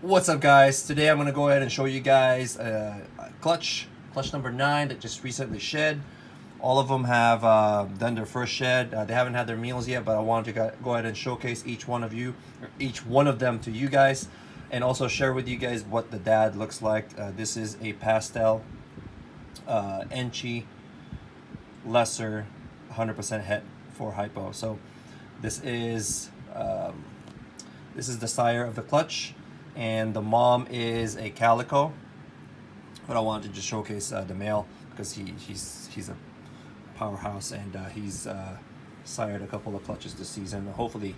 What's up, guys? Today I'm going to go ahead and show you guys clutch number 9 that just recently shed. All of them have done their first shed. They haven't had their meals yet, but I wanted to go ahead and showcase each one of them to you guys, and also share with you guys what the dad looks like. This is a pastel ENCHI lesser 100% het for hypo. So this is the sire of the clutch, and the mom is a calico. But I wanted to just showcase the male because he's a powerhouse, and he's sired a couple of clutches this season. Hopefully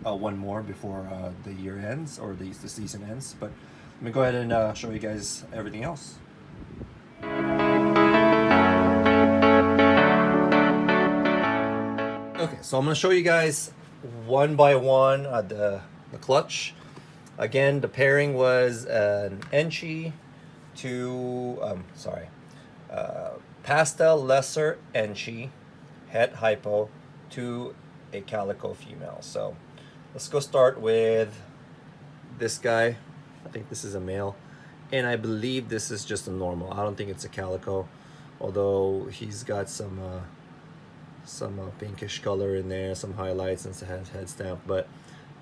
one more before the year ends, or the season ends. But let me go ahead and show you guys everything else. Okay, so I'm going to show you guys one by one the clutch. Again, the pairing was an ENCHI to pastel lesser ENCHI het hypo to a calico female. So let's go start with this guy. I think this is a male, and I believe this is just a normal. I don't think it's a calico, although he's got some pinkish color in there, some highlights and some head stamp, but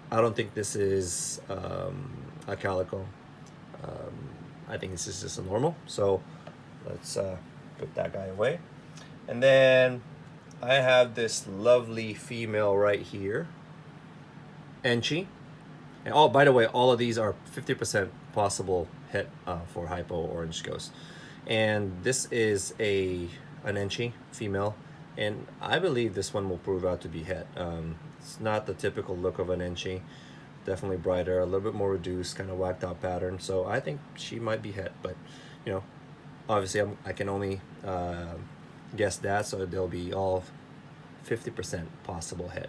I don't think this is a calico. I think this is just a normal. So let's put that guy away. And then I have this lovely female right here, ENCHI. And oh, by the way, all of these are 50% possible hit for hypo orange ghost. And this is an ENCHI female, and I believe this one will prove out to be het. It's not the typical look of an ENCHI. Definitely brighter, a little bit more reduced, kind of whacked out pattern. So I think she might be het, but you know, obviously I can only guess that, so they'll be all 50% possible het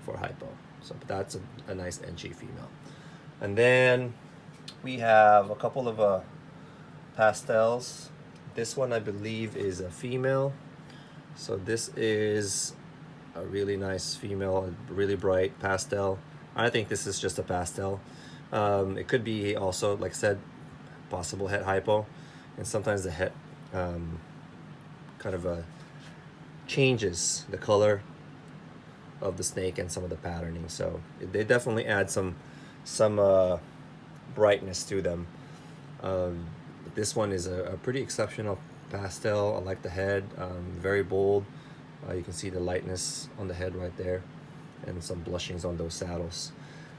for hypo. So but that's a nice ENCHI female. And then we have a couple of pastels. This one I believe is a female. So this is a really nice female, really bright pastel. I think this is just a pastel. It could be also, like I said, possible het hypo, and sometimes the het kind of changes the color of the snake and some of the patterning. So they definitely add some brightness to them. This one is a pretty exceptional pastel. I like the head, very bold. You can see the lightness on the head right there, and some blushings on those saddles.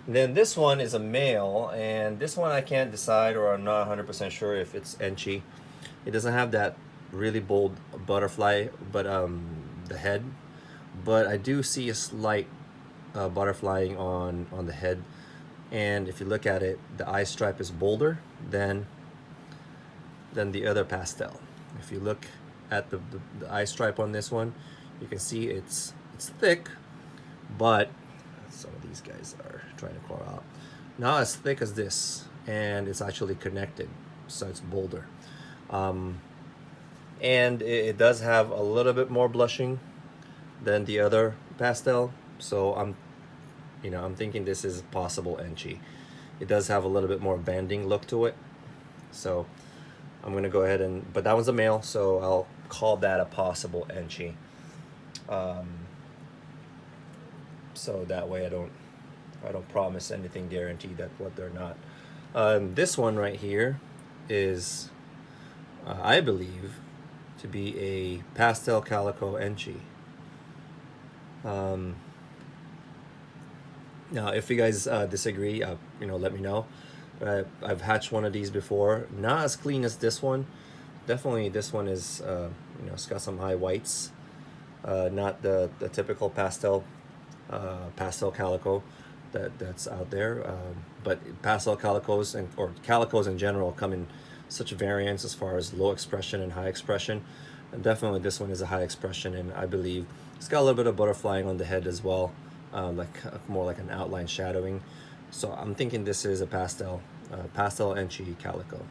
And then this one is a male, and this one I can't decide, or I'm not 100% sure if it's ENCHI. It doesn't have that really bold butterfly, but the head. But I do see a slight butterflying on the head, and if you look at it, the eye stripe is bolder than the other pastel. If you look at the eye stripe on this one, you can see it's thick, but some of these guys are trying to crawl out. Not as thick as this, and it's actually connected, so it's bolder. And it does have a little bit more blushing than the other pastel, so I'm thinking this is possible ENCHI. It does have a little bit more banding look to it, so I'm gonna go ahead and, but that one's a male, so I'll call that a possible ENCHI. So that way I don't promise anything guaranteed that what they're not. This one right here is I believe to be a pastel calico ENCHI. Now if you guys disagree, let me know. I've hatched one of these before, not as clean as this one. Definitely this one is it's got some high whites, not the typical pastel calico that's out there, but pastel calicos or calicos in general come in such variants as far as low expression and high expression, and definitely this one is a high expression, and I believe it's got a little bit of butterflying on the head as well, more like an outline shadowing. So I'm thinking this is a pastel ENCHI calico,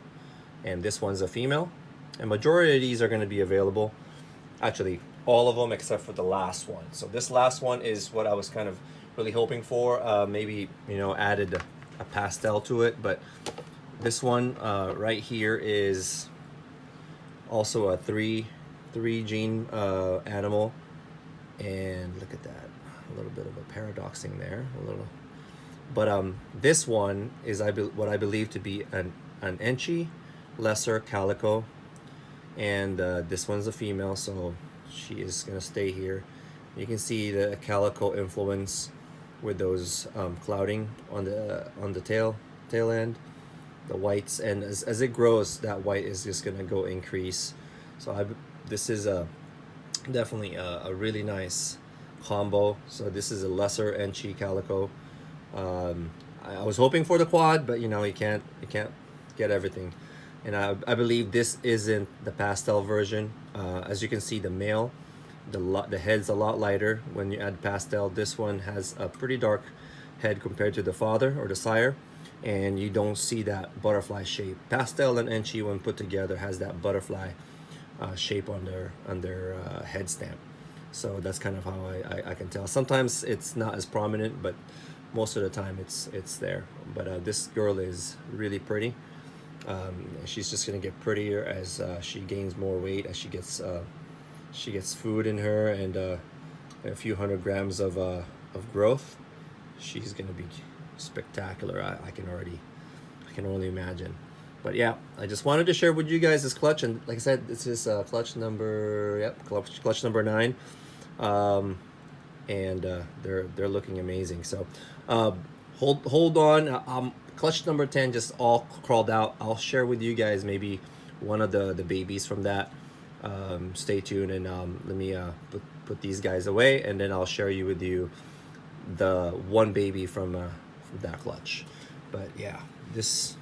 and this one's a female, and majority of these are going to be available, actually all of them except for the last one. So this last one is what I was kind of really hoping for. Maybe added a pastel to it, but This one right here is also a three gene animal, and look at that, a little bit of a paradoxing there, a little. But this one is what I believe to be an ENCHI lesser calico, and this one's a female, so she is gonna stay here. You can see the calico influence with those clouding on the tail end, the whites, and as it grows, that white is just gonna go increase. So this is definitely a really nice combo. So this is a lesser ENCHI calico. I was hoping for the quad, but you know, you can't get everything. And I believe this isn't the pastel version. As you can see, the male, the head's a lot lighter when you add pastel. This one has a pretty dark head compared to the father or the sire, and you don't see that butterfly shape. Pastel and ENCHI, when put together, has that butterfly shape on their head stamp. So that's kind of how I can tell. Sometimes it's not as prominent, but most of the time it's there. But this girl is really pretty. She's just gonna get prettier as she gains more weight, as she gets food in her, and a few hundred grams of growth. She's gonna be spectacular. I can only imagine. But yeah, I just wanted to share with you guys this clutch, and like I said, this is clutch number clutch number 9, and they're looking amazing. So hold on. Clutch number 10 just all crawled out. I'll share with you guys maybe one of the babies from that. Stay tuned, and let me put these guys away, and then I'll share with you the one baby from that clutch. But yeah, this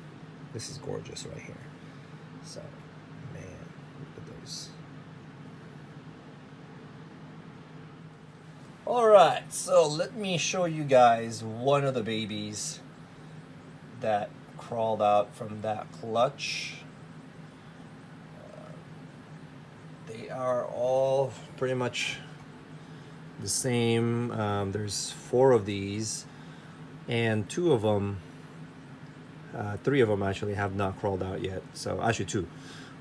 is gorgeous right here. So man, look at those. All right, so let me show you guys one of the babies that crawled out from that clutch. They are all pretty much the same. There's 4 of these, and 2 of them, 3 of them actually have not crawled out yet. So actually 2.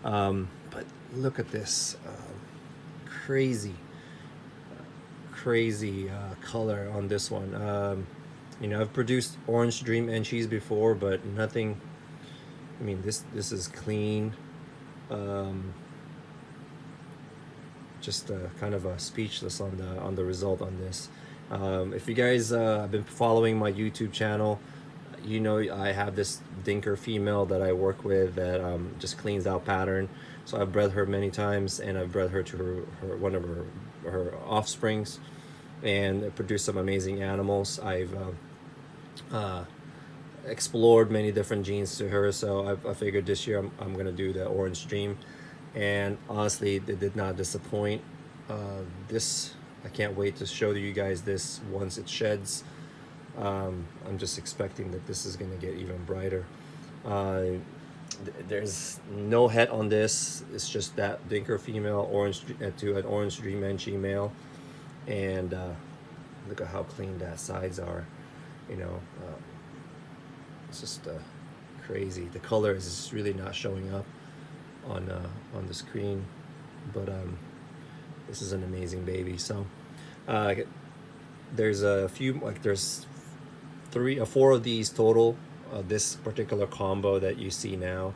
But look at this crazy color on this one. You know, I've produced Orange Dream ENCHIs before, but nothing. I mean, this is clean. Just kind of speechless on the result on this. If you guys have been following my YouTube channel, you know I have this dinker female that I work with that just cleans out pattern. So I've bred her many times, and I've bred her to her one of her offsprings, and produced some amazing animals. I've explored many different genes to her, so I figured this year I'm gonna do the Orange Dream, and honestly, they did not disappoint. This, I can't wait to show you guys this once it sheds. I'm just expecting that this is gonna get even brighter. There's no het on this. It's just that dinker female to an Orange Dream ENCHI male, and look at how clean that sides are. You know, it's just crazy. The color is just really not showing up on the screen, but this is an amazing baby. So there's a few, like there's 3 or 4 of these total. This particular combo that you see now,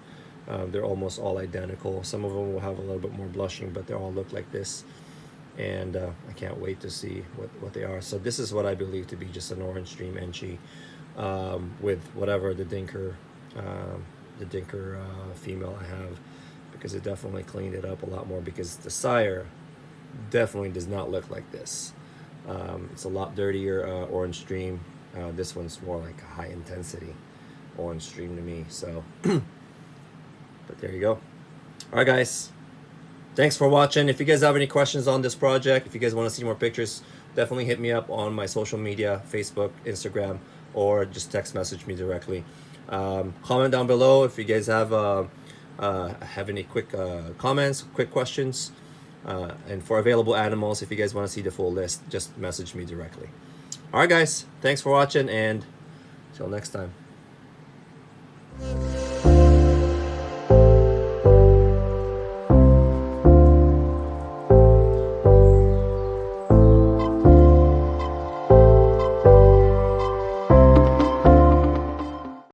they're almost all identical. Some of them will have a little bit more blushing, but they all look like this, and I can't wait to see what they are. So this is what I believe to be just an Orange Dream ENCHI with whatever the dinker female I have, because it definitely cleaned it up a lot more, because the sire definitely does not look like this. It's a lot dirtier Orange Dream. This one's more like a high intensity Orange Dream to me. So but there you go. All right, guys, thanks for watching. If you guys have any questions on this project, if you guys want to see more pictures, definitely hit me up on my social media, Facebook, Instagram, or just text message me directly. Comment down below if you guys have any quick comments, quick questions, and for available animals, if you guys want to see the full list, just message me directly. All right, guys, thanks for watching, and till next time.